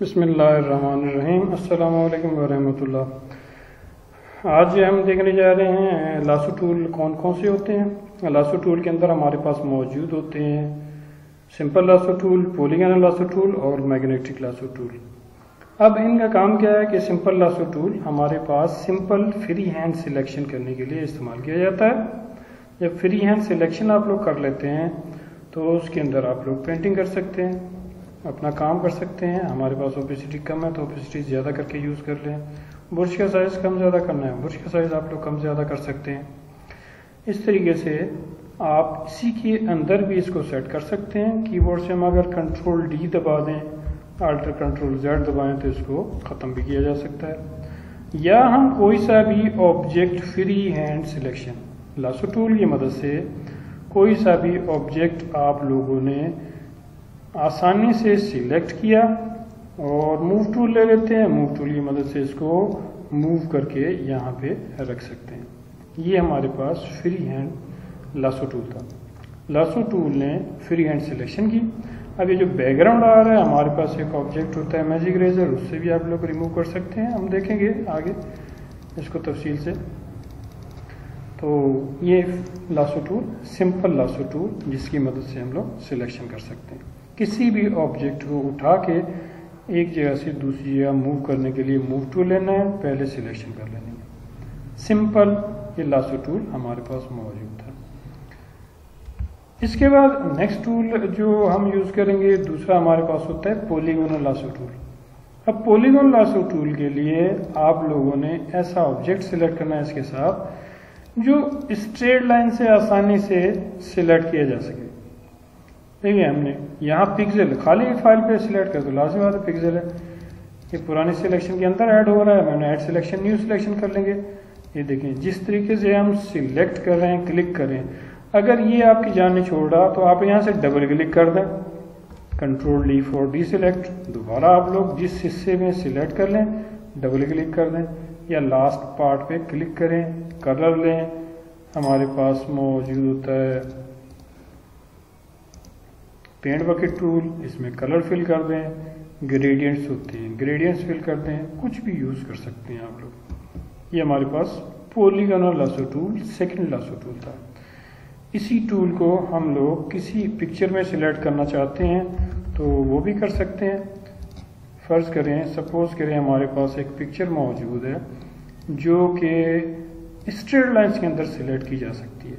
बिस्मिल्लाहिर्रहमानिर्रहीम। अस्सलामु अलैकुम वरहमतुल्लाह। आज हम देखने जा रहे हैं लासो टूल कौन कौन से होते हैं। लासो टूल के अंदर हमारे पास मौजूद होते हैं simple lasso tool, polygonal lasso tool और मैग्नेटिक लासो टूल। अब इनका काम क्या है कि सिंपल लासो टूल हमारे पास सिंपल फ्री हैंड सिलेक्शन करने के लिए इस्तेमाल किया जाता है। जब फ्री हैंड सिलेक्शन आप लोग कर लेते हैं तो उसके अंदर आप लोग पेंटिंग कर सकते हैं, अपना काम कर सकते हैं। हमारे पास ओपेसिटी कम है तो ओपेसिटी ज़्यादा करके यूज़ कर लें। बुरश का साइज़ कम ज़्यादा करना है, बुरश का साइज़ आप लोग कम ज़्यादा कर सकते हैं। इस तरीके से आप इसी के अंदर भी इसको सेट कर सकते हैं। कीबोर्ड से हम अगर कंट्रोल डी दबा दें, अल्टर कंट्रोल जेड दबाएं तो इसको ख़त्म भी किया जा सकता है। या हम कोई सा भी object free hand selection lasso tool की मदद से कोई सा भी ऑब्जेक्ट आप लोगों ने आसानी से सिलेक्ट किया और मूव टूल ले लेते हैं। मूव टूल की मदद से इसको मूव करके यहाँ पे रख सकते हैं। ये हमारे पास फ्री हैंड लासो टूल था। लासो टूल ने फ्री हैंड सिलेक्शन की। अब ये जो बैकग्राउंड आ रहा है, हमारे पास एक ऑब्जेक्ट होता है मैजिक इरेजर, उससे भी आप लोग रिमूव कर सकते हैं। हम देखेंगे आगे इसको तफसील से। तो ये lasso tool simple lasso tool जिसकी मदद से हम लोग सिलेक्शन कर सकते हैं। किसी भी ऑब्जेक्ट को उठा के एक जगह से दूसरी जगह मूव करने के लिए मूव टूल लेना है, पहले सिलेक्शन कर लेनी है। सिंपल ये लासो टूल हमारे पास मौजूद है। इसके बाद नेक्स्ट टूल जो हम यूज़ करेंगे दूसरा हमारे पास होता है पॉलीगॉनल लासो टूल। अब पॉलीगॉनल लासो टूल के लिए आप लोगों ने ऐसा ऑब्जेक्ट सिलेक्ट करना है इसके साथ जो स्ट्रेट लाइन से आसानी से सिलेक्ट किया जा सके। देखिए हमने यहाँ पिक्सल खाली फाइल पे सिलेक्ट कर दो, लाजमी बात है पिक्सल है, ये पुरानी सिलेक्शन के अंदर ऐड हो रहा है। मैंने ऐड सिलेक्शन न्यू सिलेक्शन कर लेंगे। ये देखें जिस तरीके से हम सिलेक्ट कर रहे हैं, क्लिक कर रहे हैं, अगर ये आपकी जान नहीं छोड़ रहा तो आप यहाँ से डबल क्लिक कर दें, control D for D select. दोबारा आप लोग जिस हिस्से में सिलेक्ट कर लें डबल क्लिक कर दें, या लास्ट पार्ट पे क्लिक करें, कलर लें। हमारे पास मौजूद होता है पेंट बकेट टूल, इसमें कलर फिल कर दें। ग्रेडियंट्स होते हैं, ग्रेडियंट्स फिल कर दें, कुछ भी यूज़ कर सकते हैं आप लोग। ये हमारे पास polygonal lasso tool second lasso tool था। इसी टूल को हम लोग किसी पिक्चर में सिलेक्ट करना चाहते हैं तो वो भी कर सकते हैं। फ़र्ज़ करें, सपोज करें हमारे पास एक पिक्चर मौजूद है जो कि स्ट्रेट लाइन्स के अंदर सिलेक्ट की जा सकती है।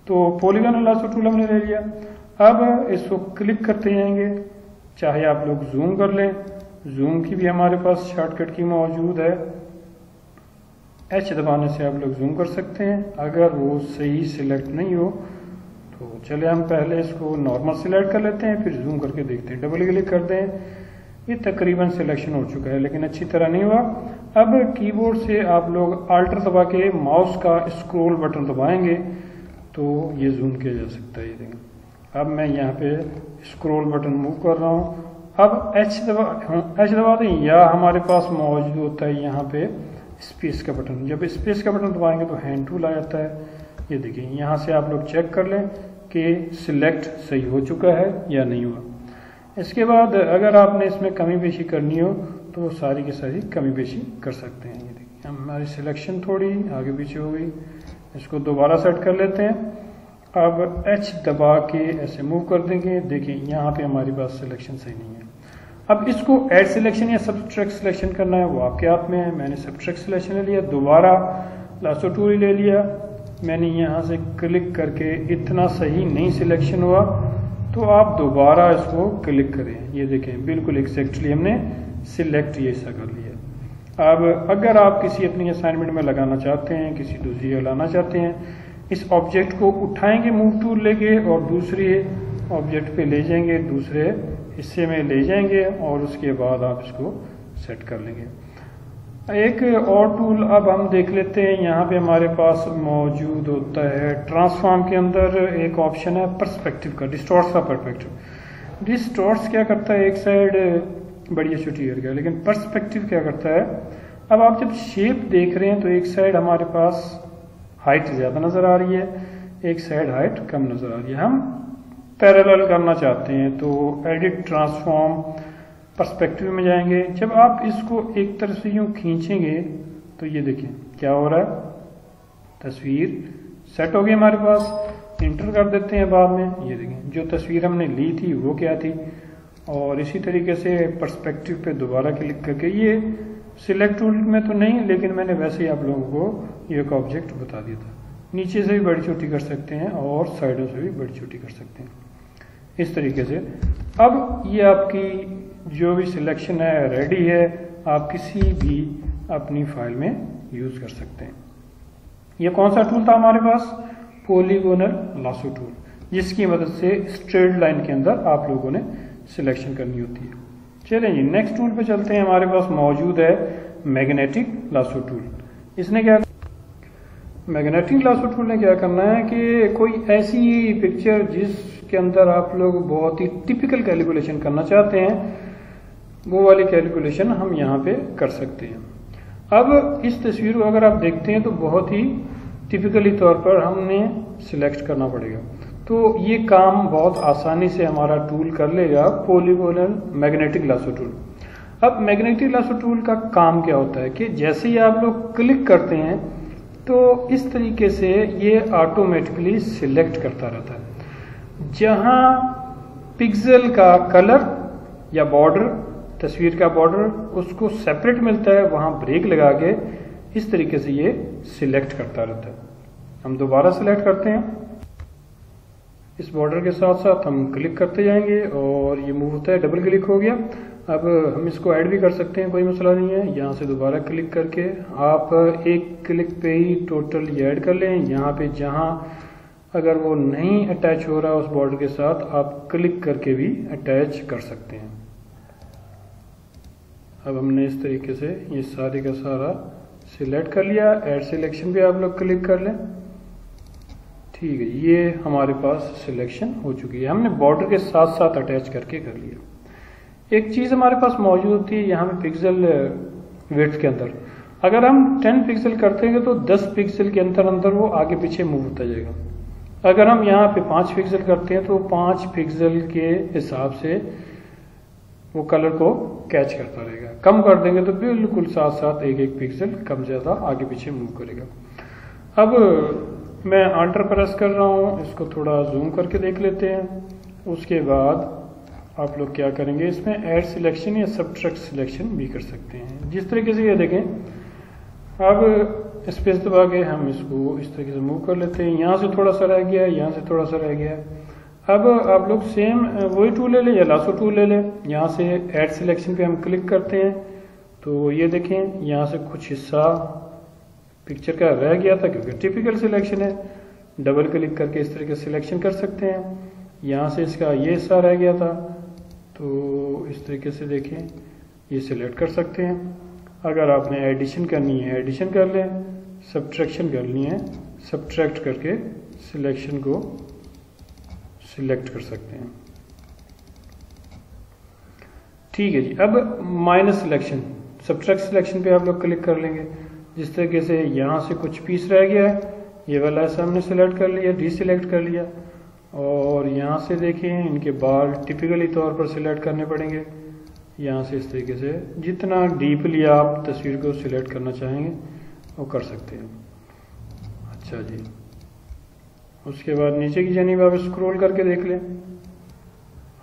तो पॉलीगॉनल लासो टूल हमने ले लिया। अब इसको क्लिक करते जाएंगे, चाहे आप लोग जूम कर लें, जूम की भी हमारे पास शॉर्टकट की मौजूद है। एच दबाने से आप लोग जूम कर सकते हैं। अगर वो सही सिलेक्ट नहीं हो तो चले हम पहले इसको नॉर्मल सिलेक्ट कर लेते हैं, फिर जूम करके देखते हैं। डबल क्लिक कर दें, ये तकरीबन सिलेक्शन हो चुका है लेकिन अच्छी तरह नहीं हुआ। अब कीबोर्ड से आप लोग अल्टर दबा के माउस का स्क्रॉल बटन दबाएंगे तो ये जूम किया जा सकता है। ये देखें, अब मैं यहाँ पे स्क्रॉल बटन मूव कर रहा हूँ। अब एच दबा दें, या हमारे पास मौजूद होता है यहाँ पे स्पेस का बटन। जब स्पेस का बटन दबाएंगे तो हैंड टूल आ जाता है। ये देखिए, यहाँ से आप लोग चेक कर लें कि सिलेक्ट सही हो चुका है या नहीं हुआ। इसके बाद अगर आपने इसमें कमी पेशी करनी हो तो सारी की सारी कमी पेशी कर सकते हैं। ये देखिए हमारी सिलेक्शन थोड़ी आगे पीछे हो गई, इसको दोबारा सेट कर लेते हैं। अब एच दबा के ऐसे मूव कर देंगे। देखिए यहाँ पे हमारी पास सिलेक्शन सही नहीं है। अब इसको ऐड सिलेक्शन या सब्ट्रैक्ट सिलेक्शन करना है, वो आपके हाथ में है। मैंने सब्ट्रैक्ट सिलेक्शन ले लिया, दोबारा लासो टूल ले लिया। मैंने यहाँ से क्लिक करके इतना सही नहीं सिलेक्शन हुआ तो आप दोबारा इसको क्लिक करें। ये देखें बिल्कुल एग्जैक्टली हमने सिलेक्ट ये ऐसा कर लिया। अब अगर आप किसी अपनी असाइनमेंट में लगाना चाहते हैं, किसी दूसरी जगह लाना चाहते हैं, इस ऑब्जेक्ट को उठाएंगे मूव टूल लेके और दूसरे ऑब्जेक्ट पे ले जाएंगे, दूसरे हिस्से में ले जाएंगे और उसके बाद आप इसको सेट कर लेंगे। एक और टूल अब हम देख लेते हैं। यहाँ पे हमारे पास मौजूद होता है ट्रांसफॉर्म के अंदर एक ऑप्शन है पर्सपेक्टिव का, डिस्टॉर्ट्स का परस्पेक्टिव। डिस्टॉर्ट्स क्या करता है, एक साइड बड़ी छोटी कर गया, लेकिन पर्सपेक्टिव क्या करता है, अब आप जब शेप देख रहे हैं तो एक साइड हमारे पास हाइट ज़्यादा नज़र आ रही है, एक साइड हाइट कम नज़र आ रही है। हम पैरेलल करना चाहते हैं तो एडिट ट्रांसफॉर्म पर्सपेक्टिव में जाएंगे। जब आप इसको एक तरफ से यूं खींचेंगे तो ये देखिए क्या हो रहा है, तस्वीर सेट हो गई हमारे पास। इंटर कर देते हैं बाद में। ये देखें जो तस्वीर हमने ली थी वो क्या थी, और इसी तरीके से पर्सपेक्टिव पे दोबारा क्लिक करके, ये सिलेक्ट टूल में तो नहीं लेकिन मैंने वैसे ही आप लोगों को ये एक ऑब्जेक्ट बता दिया था। नीचे से भी बड़ी छोटी कर सकते हैं और साइडों से भी बड़ी छोटी कर सकते हैं इस तरीके से। अब ये आपकी जो भी सिलेक्शन है रेडी है, आप किसी भी अपनी फाइल में यूज कर सकते हैं। ये कौन सा टूल था हमारे पास, पॉलीगोनल लासो टूल, जिसकी मदद से स्ट्रेट लाइन के अंदर आप लोगों ने सिलेक्शन करनी होती है। चलें जी नेक्स्ट टूल पे चलते हैं। हमारे पास मौजूद है मैग्नेटिक लासो टूल। इसने क्या, मैग्नेटिक लासो टूल ने क्या करना है कि कोई ऐसी पिक्चर जिसके अंदर आप लोग बहुत ही टिपिकल कैलकुलेशन करना चाहते हैं, वो वाली कैलकुलेशन हम यहाँ पे कर सकते हैं। अब इस तस्वीर को अगर आप देखते हैं तो बहुत ही टिपिकली तौर पर हमने सिलेक्ट करना पड़ेगा, तो ये काम बहुत आसानी से हमारा टूल कर लेगा, पॉलीगोनल मैग्नेटिक लासो टूल। अब मैग्नेटिक लासो टूल का काम क्या होता है कि जैसे ही आप लोग क्लिक करते हैं तो इस तरीके से ये ऑटोमेटिकली सिलेक्ट करता रहता है। जहां पिक्सल का कलर या बॉर्डर, तस्वीर का बॉर्डर उसको सेपरेट मिलता है, वहां ब्रेक लगा के इस तरीके से ये सिलेक्ट करता रहता है। हम दोबारा सिलेक्ट करते हैं, इस बॉर्डर के साथ साथ हम क्लिक करते जाएंगे और ये मूव होता है, डबल क्लिक हो गया। अब हम इसको ऐड भी कर सकते हैं, कोई मसला नहीं है। यहाँ से दोबारा क्लिक करके आप एक क्लिक पे ही टोटल ये ऐड कर लें। यहाँ पे जहाँ अगर वो नहीं अटैच हो रहा उस बॉर्डर के साथ, आप क्लिक करके भी अटैच कर सकते हैं। अब हमने इस तरीके से ये सारे का सारा सिलेक्ट कर लिया। ऐड सिलेक्शन पे आप लोग क्लिक कर लें, ठीक है। ये हमारे पास सिलेक्शन हो चुकी है, हमने बॉर्डर के साथ साथ अटैच करके कर लिया। एक चीज हमारे पास मौजूद थी यहाँ पे पिक्सल विड्थ के अंदर, अगर हम 10 पिक्सल करते हैं तो 10 पिक्सल के अंदर अंदर वो आगे पीछे मूव होता जाएगा। अगर हम यहाँ पे 5 पिक्सल करते हैं तो 5 पिक्सल के हिसाब से वो कलर को कैच करता रहेगा। कम कर देंगे तो बिल्कुल साथ साथ एक एक पिक्सल कम ज्यादा आगे पीछे मूव करेगा। अब मैं एंटर प्रेस कर रहा हूँ, इसको थोड़ा जूम करके देख लेते हैं। उसके बाद आप लोग क्या करेंगे, इसमें ऐड सिलेक्शन या सब्ट्रैक्ट सिलेक्शन भी कर सकते हैं। जिस तरीके से ये देखें, अब स्पेस दबा के हम इसको इस तरीके से मूव कर लेते हैं। यहाँ से थोड़ा सा रह गया, यहाँ से थोड़ा सा रह गया। अब आप लोग सेम वही टूल ले लें या लासो टूल ले लें। यहाँ से ऐड सिलेक्शन पे हम क्लिक करते हैं तो ये देखें यहाँ से कुछ हिस्सा पिक्चर का रह गया था क्योंकि टिपिकल सिलेक्शन है। डबल क्लिक करके इस तरीके से सिलेक्शन कर सकते हैं। यहाँ से इसका ये हिस्सा रह गया था तो इस तरीके से देखें ये सिलेक्ट कर सकते हैं। अगर आपने एडिशन करनी है एडिशन कर लें, सब्ट्रैक्शन करनी है सब्ट्रैक्ट करके सिलेक्शन को सिलेक्ट कर सकते हैं, ठीक है जी। अब माइनस सिलेक्शन, सब्ट्रैक्ट सिलेक्शन पे आप लोग क्लिक कर लेंगे। जिस तरीके से यहाँ से कुछ पीस रह गया है, ये वाला ऐसा हमने सिलेक्ट कर लिया, डीसिलेक्ट कर लिया। और यहाँ से देखें इनके बाल टिपिकली तौर पर सिलेक्ट करने पड़ेंगे। यहाँ से इस तरीके से जितना डीपली आप तस्वीर को सिलेक्ट करना चाहेंगे वो कर सकते हैं। अच्छा जी, उसके बाद नीचे की जानिब आप स्क्रॉल करके देख लें।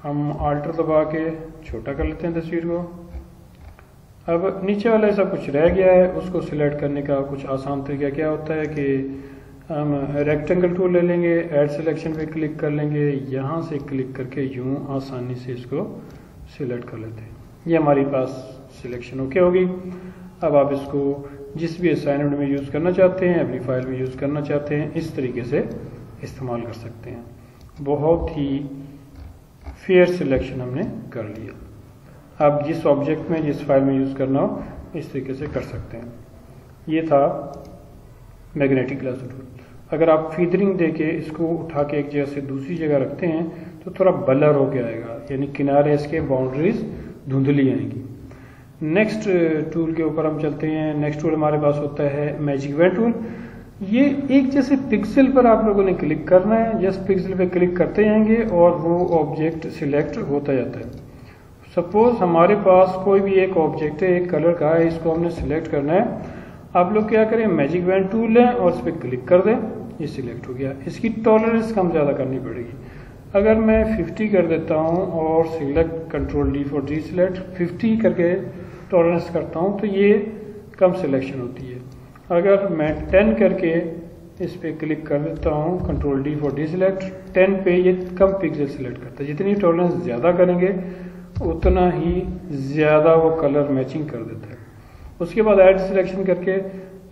हम आल्टर दबा के छोटा कर लेते हैं तस्वीर को। अब नीचे वाला ऐसा कुछ रह गया है, उसको सिलेक्ट करने का कुछ आसान तरीका क्या होता है कि हम रेक्टेंगल टूल ले लेंगे, ऐड सिलेक्शन पे क्लिक कर लेंगे, यहाँ से क्लिक करके यूं आसानी से इसको सिलेक्ट कर लेते हैं। ये हमारे पास सिलेक्शन ओके होगी। अब आप इसको जिस भी असाइनमेंट में यूज़ करना चाहते हैं, अपनी फाइल में यूज़ करना चाहते हैं, इस तरीके से इस्तेमाल कर सकते हैं। बहुत ही फेयर सिलेक्शन हमने कर लिया। आप जिस ऑब्जेक्ट में जिस फाइल में यूज़ करना हो इस तरीके से कर सकते हैं। ये था मैग्नेटिक लासो टूल। अगर आप फीदरिंग देके इसको उठा के एक जगह से दूसरी जगह रखते हैं तो थोड़ा ब्लर होके आएगा, यानी किनारे इसके बाउंड्रीज धुंधली आएंगी। नेक्स्ट टूल के ऊपर हम चलते हैं। नेक्स्ट टूल हमारे पास होता है मैजिक वैन टूल। ये एक जैसे पिक्सल पर आप लोगों ने क्लिक करना है, जस्ट पिक्सल पे क्लिक करते जाएंगे और वो ऑब्जेक्ट सिलेक्ट होता जाता है। सपोज हमारे पास कोई भी एक ऑब्जेक्ट है, एक कलर का है, इसको हमने सिलेक्ट करना है। आप लोग क्या करें, मैजिक वैन टूल लें और इस पर क्लिक कर दें, ये सिलेक्ट हो गया। इसकी टॉलरेंस कम ज़्यादा करनी पड़ेगी। अगर मैं 50 कर देता हूँ और select control D for D select 50 करके टॉलरेंस करता हूँ तो ये कम सिलेक्शन होती है। अगर मैं 10 करके इस पर क्लिक कर देता हूँ, control D for D select, 10 पे ये कम पिक्सल सिलेक्ट करता है। जितनी टॉलरेंस ज़्यादा करेंगे उतना ही ज़्यादा वो कलर मैचिंग कर देता है। उसके बाद ऐड सिलेक्शन करके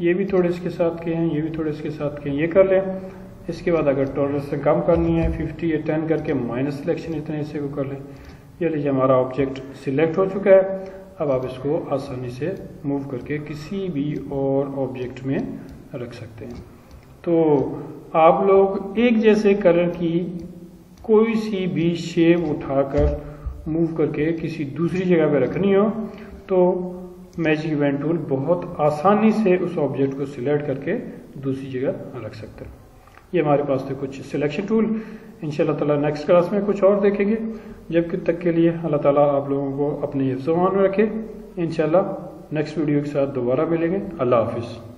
ये भी थोड़े इसके साथ के हैं, ये भी थोड़े इसके साथ के हैं, ये कर लें। इसके बाद अगर टॉलरेंस से कम करनी है 50 या 10 करके माइनस सिलेक्शन इतने हिस्से को कर लें। ये लीजिए हमारा ऑब्जेक्ट सिलेक्ट हो चुका है। अब आप इसको आसानी से मूव करके किसी भी और ऑब्जेक्ट में रख सकते हैं। तो आप लोग एक जैसे कलर की कोई सी भी शेप उठाकर मूव करके किसी दूसरी जगह पे रखनी हो तो मैजिक वैन टूल बहुत आसानी से उस ऑब्जेक्ट को सिलेक्ट करके दूसरी जगह रख सकते हैं। ये हमारे पास थे कुछ सिलेक्शन टूल। इंशाल्लाह ताला नेक्स्ट क्लास में कुछ और देखेंगे। जब तक के लिए अल्लाह ताला आप लोगों को अपने हिफ्ज़-ओ-मान में रखे। इंशाल्लाह नेक्स्ट वीडियो के साथ दोबारा मिलेंगे। अल्लाह हाफिज़।